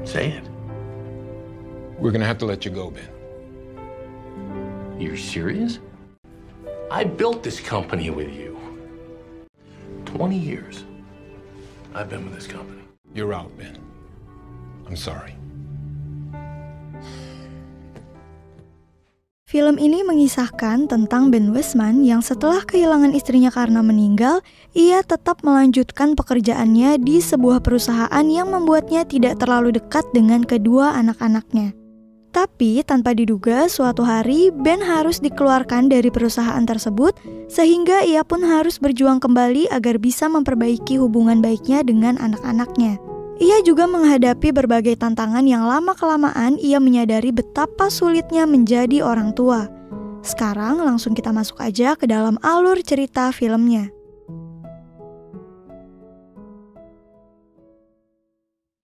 Say it. We're gonna have to let you go, Ben. You're serious? I built this company with you. 20 years I've been with this company. You're out, Ben. I'm sorry. Film ini mengisahkan tentang Ben Westman yang setelah kehilangan istrinya karena meninggal, ia tetap melanjutkan pekerjaannya di sebuah perusahaan yang membuatnya tidak terlalu dekat dengan kedua anak-anaknya. Tapi tanpa diduga suatu hari Ben harus dikeluarkan dari perusahaan tersebut sehingga ia pun harus berjuang kembali agar bisa memperbaiki hubungan baiknya dengan anak-anaknya. Ia juga menghadapi berbagai tantangan yang lama-kelamaan ia menyadari betapa sulitnya menjadi orang tua. Sekarang langsung kita masuk aja ke dalam alur cerita filmnya.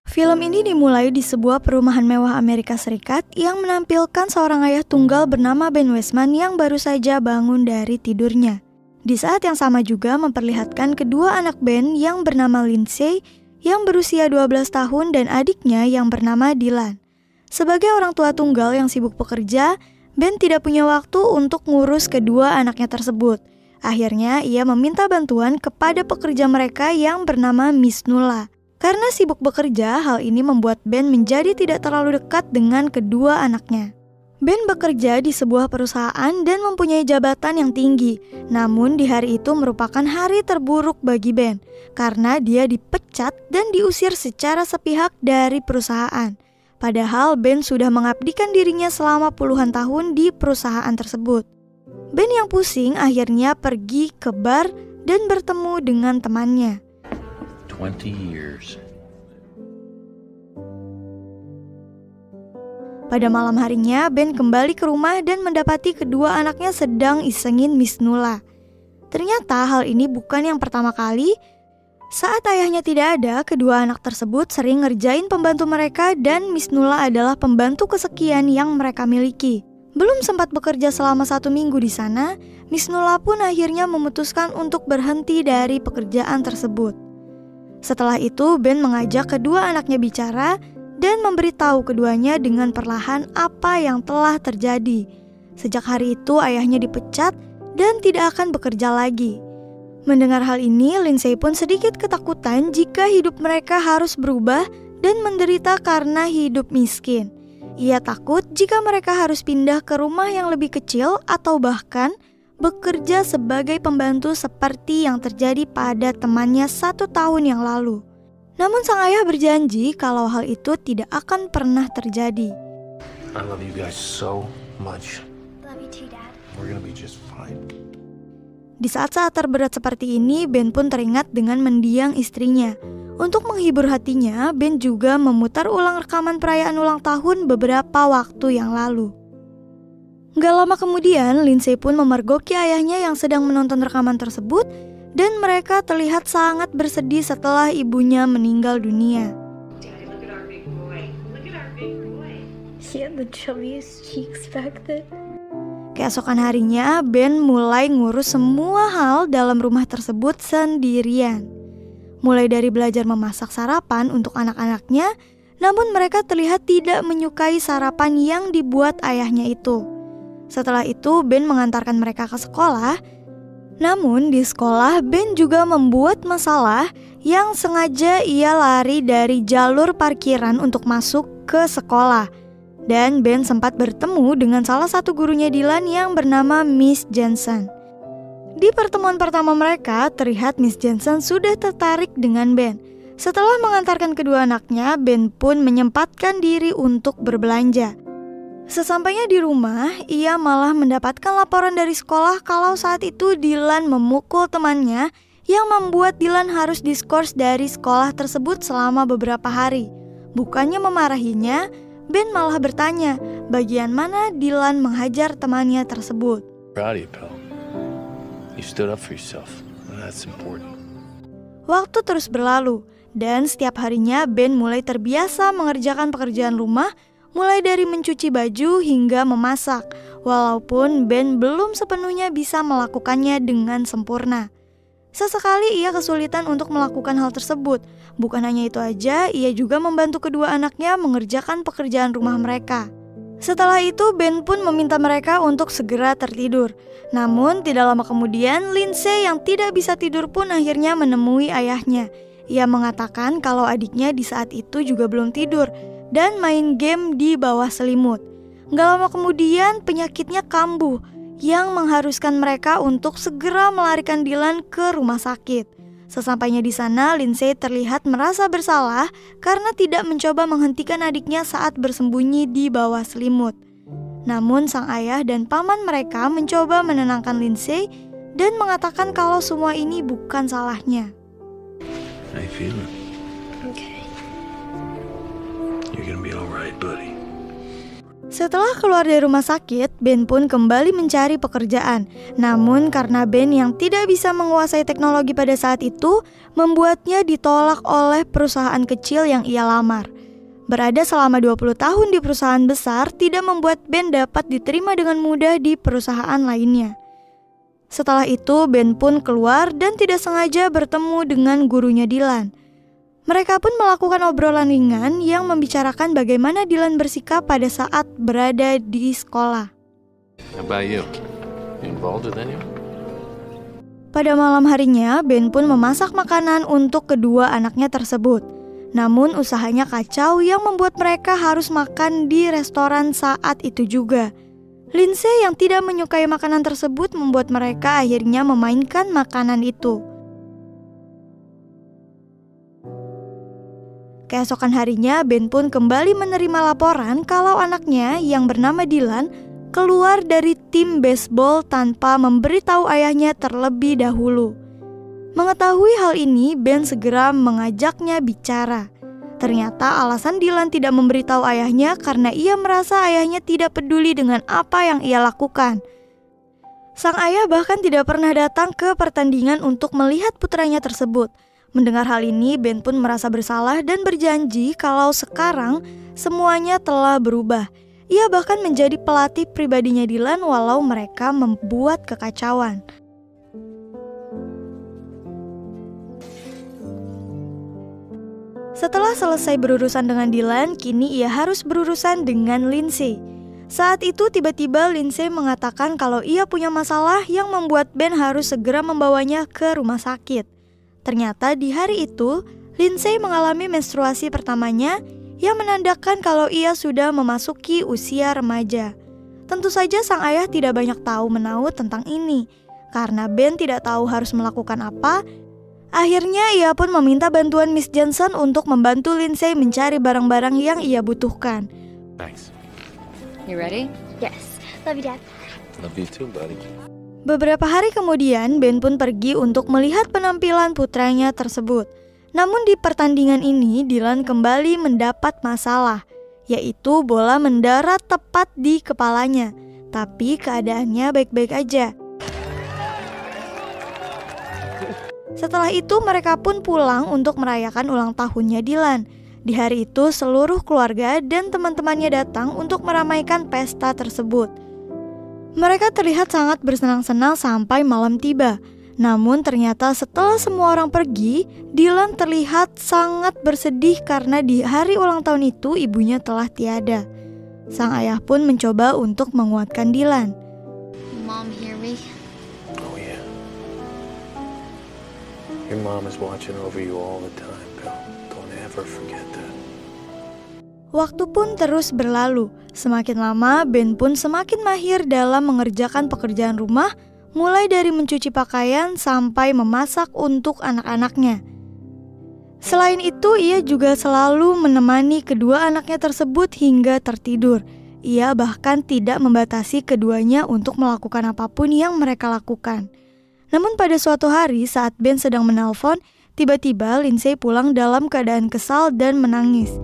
Film ini dimulai di sebuah perumahan mewah Amerika Serikat yang menampilkan seorang ayah tunggal bernama Ben Westman yang baru saja bangun dari tidurnya. Di saat yang sama juga memperlihatkan kedua anak Ben yang bernama Lindsay yang berusia 12 tahun dan adiknya yang bernama Dylan. Sebagai orang tua tunggal yang sibuk bekerja, Ben tidak punya waktu untuk ngurus kedua anaknya tersebut. Akhirnya ia meminta bantuan kepada pekerja mereka yang bernama Miss Nulla. Karena sibuk bekerja, hal ini membuat Ben menjadi tidak terlalu dekat dengan kedua anaknya. Ben bekerja di sebuah perusahaan dan mempunyai jabatan yang tinggi. Namun di hari itu merupakan hari terburuk bagi Ben karena dia dipecat dan diusir secara sepihak dari perusahaan. Padahal Ben sudah mengabdikan dirinya selama puluhan tahun di perusahaan tersebut. Ben yang pusing akhirnya pergi ke bar dan bertemu dengan temannya. 20 years. Pada malam harinya, Ben kembali ke rumah dan mendapati kedua anaknya sedang isengin Miss Nulla. Ternyata hal ini bukan yang pertama kali. Saat ayahnya tidak ada, kedua anak tersebut sering ngerjain pembantu mereka dan Miss Nulla adalah pembantu kesekian yang mereka miliki. Belum sempat bekerja selama 1 minggu di sana, Miss Nulla pun akhirnya memutuskan untuk berhenti dari pekerjaan tersebut. Setelah itu, Ben mengajak kedua anaknya bicara dan memberitahu keduanya dengan perlahan apa yang telah terjadi. Sejak hari itu ayahnya dipecat dan tidak akan bekerja lagi. Mendengar hal ini, Lindsay pun sedikit ketakutan jika hidup mereka harus berubah dan menderita karena hidup miskin. Ia takut jika mereka harus pindah ke rumah yang lebih kecil atau bahkan bekerja sebagai pembantu seperti yang terjadi pada temannya 1 tahun yang lalu. Namun sang ayah berjanji kalau hal itu tidak akan pernah terjadi. I love you guys so much. Love you too, Dad. We're gonna be just fine. Di saat-saat terberat seperti ini, Ben pun teringat dengan mendiang istrinya. Untuk menghibur hatinya, Ben juga memutar ulang rekaman perayaan ulang tahun beberapa waktu yang lalu. Gak lama kemudian, Lindsay pun memergoki ayahnya yang sedang menonton rekaman tersebut dan mereka terlihat sangat bersedih setelah ibunya meninggal dunia. Daddy, look at our big boy. Look at our big boy. He had the chubbiest cheeks back then. Keesokan harinya, Ben mulai ngurus semua hal dalam rumah tersebut sendirian. Mulai dari belajar memasak sarapan untuk anak-anaknya, namun mereka terlihat tidak menyukai sarapan yang dibuat ayahnya itu. Setelah itu, Ben mengantarkan mereka ke sekolah. Namun di sekolah, Ben juga membuat masalah yang sengaja ia lari dari jalur parkiran untuk masuk ke sekolah. Dan Ben sempat bertemu dengan salah satu gurunya Dylan yang bernama Miss Jensen. Di pertemuan pertama mereka, terlihat Miss Jensen sudah tertarik dengan Ben. Setelah mengantarkan kedua anaknya, Ben pun menyempatkan diri untuk berbelanja. Sesampainya di rumah, ia malah mendapatkan laporan dari sekolah kalau saat itu Dylan memukul temannya yang membuat Dylan harus diskors dari sekolah tersebut selama beberapa hari. Bukannya memarahinya, Ben malah bertanya bagian mana Dylan menghajar temannya tersebut. Proud of you, pal. You stood up for yourself, and that's important. Waktu terus berlalu, dan setiap harinya Ben mulai terbiasa mengerjakan pekerjaan rumah, mulai dari mencuci baju hingga memasak, walaupun Ben belum sepenuhnya bisa melakukannya dengan sempurna. Sesekali ia kesulitan untuk melakukan hal tersebut. Bukan hanya itu aja, ia juga membantu kedua anaknya mengerjakan pekerjaan rumah mereka. Setelah itu, Ben pun meminta mereka untuk segera tertidur. Namun, tidak lama kemudian, Lindsay yang tidak bisa tidur pun akhirnya menemui ayahnya. Ia mengatakan kalau adiknya di saat itu juga belum tidur dan main game di bawah selimut. Gak lama kemudian, penyakitnya kambuh yang mengharuskan mereka untuk segera melarikan Dylan ke rumah sakit. Sesampainya di sana, Lindsay terlihat merasa bersalah karena tidak mencoba menghentikan adiknya saat bersembunyi di bawah selimut. Namun sang ayah dan paman mereka mencoba menenangkan Lindsay dan mengatakan kalau semua ini bukan salahnya. I feel it. Okay. You're gonna be alright, buddy. Setelah keluar dari rumah sakit, Ben pun kembali mencari pekerjaan. Namun karena Ben yang tidak bisa menguasai teknologi pada saat itu, membuatnya ditolak oleh perusahaan kecil yang ia lamar. Berada selama 20 tahun di perusahaan besar tidak membuat Ben dapat diterima dengan mudah di perusahaan lainnya. Setelah itu, Ben pun keluar dan tidak sengaja bertemu dengan gurunya Dylan. Mereka pun melakukan obrolan ringan yang membicarakan bagaimana Dylan bersikap pada saat berada di sekolah. How about you? You involved with anyone? Pada malam harinya, Ben pun memasak makanan untuk kedua anaknya tersebut. Namun usahanya kacau yang membuat mereka harus makan di restoran saat itu juga. Lindsay yang tidak menyukai makanan tersebut membuat mereka akhirnya memainkan makanan itu. Keesokan harinya, Ben pun kembali menerima laporan kalau anaknya yang bernama Dylan keluar dari tim baseball tanpa memberitahu ayahnya terlebih dahulu. Mengetahui hal ini, Ben segera mengajaknya bicara. Ternyata alasan Dylan tidak memberitahu ayahnya karena ia merasa ayahnya tidak peduli dengan apa yang ia lakukan. Sang ayah bahkan tidak pernah datang ke pertandingan untuk melihat putranya tersebut. Mendengar hal ini, Ben pun merasa bersalah dan berjanji kalau sekarang semuanya telah berubah. Ia bahkan menjadi pelatih pribadinya Dylan walau mereka membuat kekacauan. Setelah selesai berurusan dengan Dylan, kini ia harus berurusan dengan Lindsay. Saat itu tiba-tiba Lindsay mengatakan kalau ia punya masalah yang membuat Ben harus segera membawanya ke rumah sakit. Ternyata di hari itu, Lindsay mengalami menstruasi pertamanya yang menandakan kalau ia sudah memasuki usia remaja. Tentu saja sang ayah tidak banyak tahu menahu tentang ini. Karena Ben tidak tahu harus melakukan apa, akhirnya ia pun meminta bantuan Miss Johnson untuk membantu Lindsay mencari barang-barang yang ia butuhkan. Thanks. You ready? Yes. Love you, Dad. Love you too, buddy. Beberapa hari kemudian, Ben pun pergi untuk melihat penampilan putranya tersebut. Namun di pertandingan ini, Dylan kembali mendapat masalah, yaitu bola mendarat tepat di kepalanya. Tapi keadaannya baik-baik aja. Setelah itu mereka pun pulang untuk merayakan ulang tahunnya Dylan. Di hari itu seluruh keluarga dan teman-temannya datang untuk meramaikan pesta tersebut. Mereka terlihat sangat bersenang-senang sampai malam tiba. Namun ternyata setelah semua orang pergi, Dylan terlihat sangat bersedih karena di hari ulang tahun itu ibunya telah tiada. Sang ayah pun mencoba untuk menguatkan Dylan. Mom hear me? Oh yeah. Your mom is watching over you all the time, Bill. Don't ever forget that. Waktu pun terus berlalu. Semakin lama, Ben pun semakin mahir dalam mengerjakan pekerjaan rumah, mulai dari mencuci pakaian sampai memasak untuk anak-anaknya. Selain itu, ia juga selalu menemani kedua anaknya tersebut hingga tertidur. Ia bahkan tidak membatasi keduanya untuk melakukan apapun yang mereka lakukan. Namun pada suatu hari saat Ben sedang menelpon, tiba-tiba Lindsay pulang dalam keadaan kesal dan menangis.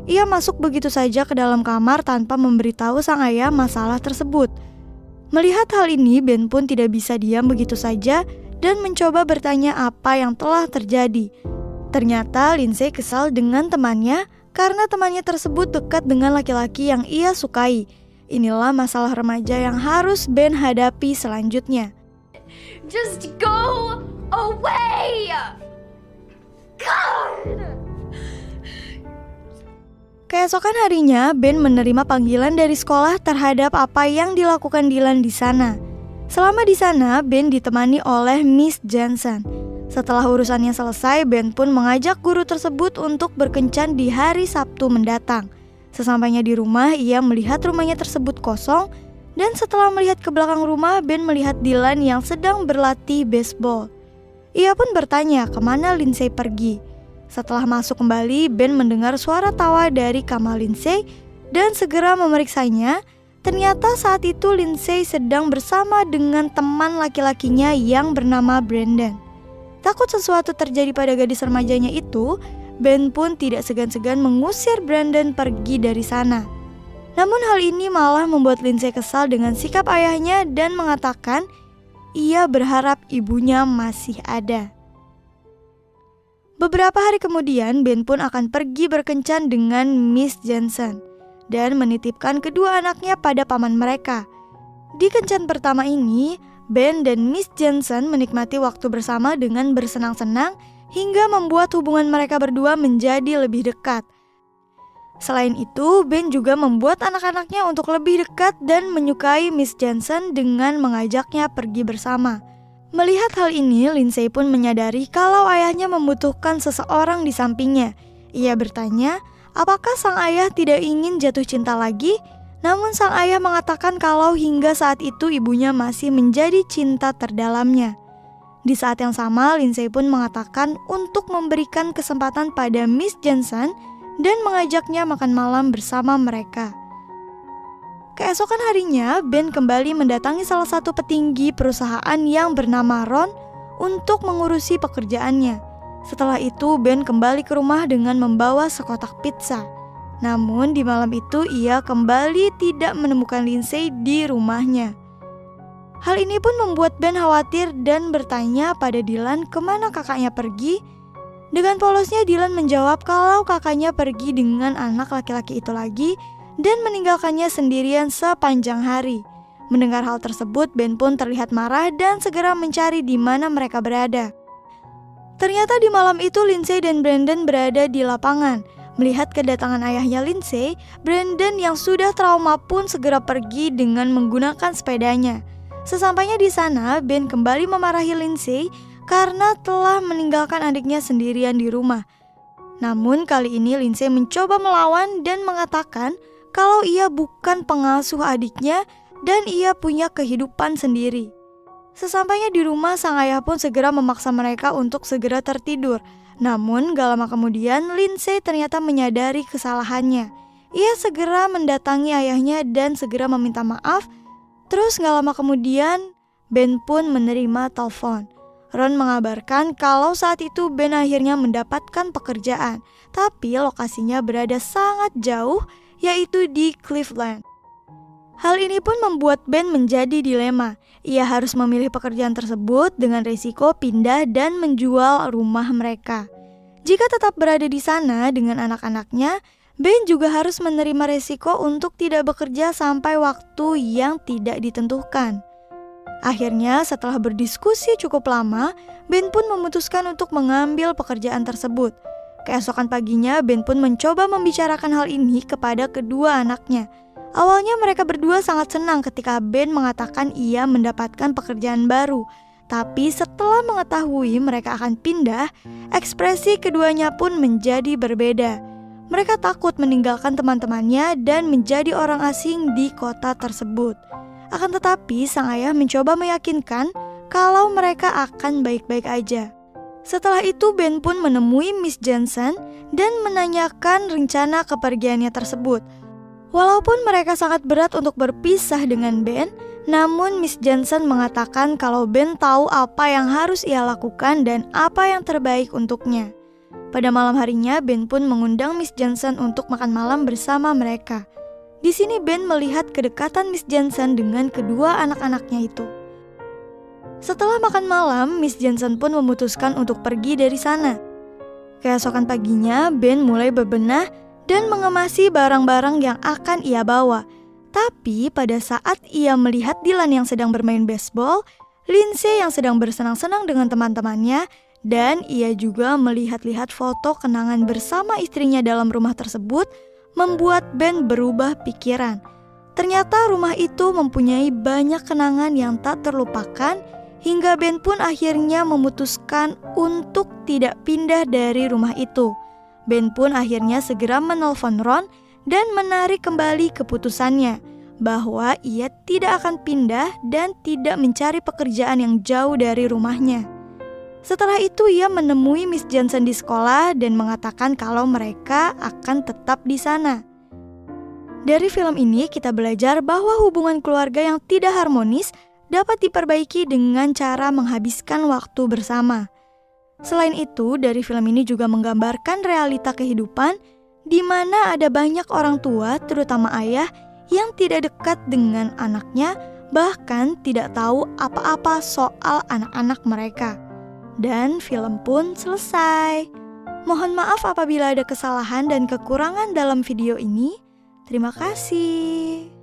Ia masuk begitu saja ke dalam kamar tanpa memberitahu sang ayah masalah tersebut. Melihat hal ini, Ben pun tidak bisa diam begitu saja dan mencoba bertanya apa yang telah terjadi. Ternyata Lindsay kesal dengan temannya karena temannya tersebut dekat dengan laki-laki yang ia sukai. Inilah masalah remaja yang harus Ben hadapi selanjutnya. Just go away! God! Keesokan harinya, Ben menerima panggilan dari sekolah terhadap apa yang dilakukan Dylan di sana. Selama di sana, Ben ditemani oleh Miss Jensen. Setelah urusannya selesai, Ben pun mengajak guru tersebut untuk berkencan di hari Sabtu mendatang. Sesampainya di rumah, ia melihat rumahnya tersebut kosong, dan setelah melihat ke belakang rumah, Ben melihat Dylan yang sedang berlatih baseball. Ia pun bertanya kemana Lindsay pergi. Setelah masuk kembali, Ben mendengar suara tawa dari kamar Lindsay dan segera memeriksanya. Ternyata saat itu Lindsay sedang bersama dengan teman laki-lakinya yang bernama Brandon. Takut sesuatu terjadi pada gadis remajanya itu, Ben pun tidak segan-segan mengusir Brandon pergi dari sana. Namun hal ini malah membuat Lindsay kesal dengan sikap ayahnya dan mengatakan ia berharap ibunya masih ada. Beberapa hari kemudian, Ben pun akan pergi berkencan dengan Miss Jensen dan menitipkan kedua anaknya pada paman mereka. Di kencan pertama ini, Ben dan Miss Jensen menikmati waktu bersama dengan bersenang-senang hingga membuat hubungan mereka berdua menjadi lebih dekat. Selain itu, Ben juga membuat anak-anaknya untuk lebih dekat dan menyukai Miss Jensen dengan mengajaknya pergi bersama. Melihat hal ini, Lindsay pun menyadari kalau ayahnya membutuhkan seseorang di sampingnya. Ia bertanya, apakah sang ayah tidak ingin jatuh cinta lagi? Namun sang ayah mengatakan kalau hingga saat itu ibunya masih menjadi cinta terdalamnya. Di saat yang sama, Lindsay pun mengatakan untuk memberikan kesempatan pada Miss Jensen dan mengajaknya makan malam bersama mereka. Keesokan harinya, Ben kembali mendatangi salah satu petinggi perusahaan yang bernama Ron untuk mengurusi pekerjaannya. Setelah itu, Ben kembali ke rumah dengan membawa sekotak pizza. Namun di malam itu ia kembali tidak menemukan Lindsay di rumahnya. Hal ini pun membuat Ben khawatir dan bertanya pada Dylan kemana kakaknya pergi. Dengan polosnya Dylan menjawab kalau kakaknya pergi dengan anak laki-laki itu lagi dan meninggalkannya sendirian sepanjang hari. Mendengar hal tersebut, Ben pun terlihat marah dan segera mencari di mana mereka berada. Ternyata di malam itu Lindsay dan Brandon berada di lapangan. Melihat kedatangan ayahnya Lindsay, Brandon yang sudah trauma pun segera pergi dengan menggunakan sepedanya. Sesampainya di sana, Ben kembali memarahi Lindsay karena telah meninggalkan adiknya sendirian di rumah. Namun kali ini Lindsay mencoba melawan dan mengatakan kalau ia bukan pengasuh adiknya dan ia punya kehidupan sendiri. Sesampainya di rumah, sang ayah pun segera memaksa mereka untuk segera tertidur. Namun gak lama kemudian Lindsay ternyata menyadari kesalahannya. Ia segera mendatangi ayahnya dan segera meminta maaf. Terus gak lama kemudian Ben pun menerima telepon. Ron mengabarkan kalau saat itu Ben akhirnya mendapatkan pekerjaan, tapi lokasinya berada sangat jauh, yaitu di Cleveland. Hal ini pun membuat Ben menjadi dilema. Ia harus memilih pekerjaan tersebut dengan risiko pindah dan menjual rumah mereka. Jika tetap berada di sana dengan anak-anaknya, Ben juga harus menerima risiko untuk tidak bekerja sampai waktu yang tidak ditentukan. Akhirnya setelah berdiskusi cukup lama, Ben pun memutuskan untuk mengambil pekerjaan tersebut. Keesokan paginya, Ben pun mencoba membicarakan hal ini kepada kedua anaknya. Awalnya mereka berdua sangat senang ketika Ben mengatakan ia mendapatkan pekerjaan baru. Tapi setelah mengetahui mereka akan pindah, ekspresi keduanya pun menjadi berbeda. Mereka takut meninggalkan teman-temannya dan menjadi orang asing di kota tersebut. Akan tetapi sang ayah mencoba meyakinkan kalau mereka akan baik-baik aja. Setelah itu Ben pun menemui Miss Jensen dan menanyakan rencana kepergiannya tersebut. Walaupun mereka sangat berat untuk berpisah dengan Ben, namun Miss Jensen mengatakan kalau Ben tahu apa yang harus ia lakukan dan apa yang terbaik untuknya. Pada malam harinya, Ben pun mengundang Miss Jensen untuk makan malam bersama mereka. Di sini Ben melihat kedekatan Miss Jensen dengan kedua anak-anaknya itu. Setelah makan malam, Miss Jensen pun memutuskan untuk pergi dari sana. Keesokan paginya, Ben mulai berbenah dan mengemasi barang-barang yang akan ia bawa. Tapi pada saat ia melihat Dylan yang sedang bermain baseball, Lindsay yang sedang bersenang-senang dengan teman-temannya, dan ia juga melihat-lihat foto kenangan bersama istrinya dalam rumah tersebut membuat Ben berubah pikiran. Ternyata rumah itu mempunyai banyak kenangan yang tak terlupakan, hingga Ben pun akhirnya memutuskan untuk tidak pindah dari rumah itu. Ben pun akhirnya segera menelpon Ron dan menarik kembali keputusannya bahwa ia tidak akan pindah dan tidak mencari pekerjaan yang jauh dari rumahnya. Setelah itu ia menemui Miss Johnson di sekolah dan mengatakan kalau mereka akan tetap di sana. Dari film ini kita belajar bahwa hubungan keluarga yang tidak harmonis dapat diperbaiki dengan cara menghabiskan waktu bersama. Selain itu, dari film ini juga menggambarkan realita kehidupan di mana ada banyak orang tua, terutama ayah, yang tidak dekat dengan anaknya, bahkan tidak tahu apa-apa soal anak-anak mereka. Dan film pun selesai. Mohon maaf apabila ada kesalahan dan kekurangan dalam video ini. Terima kasih.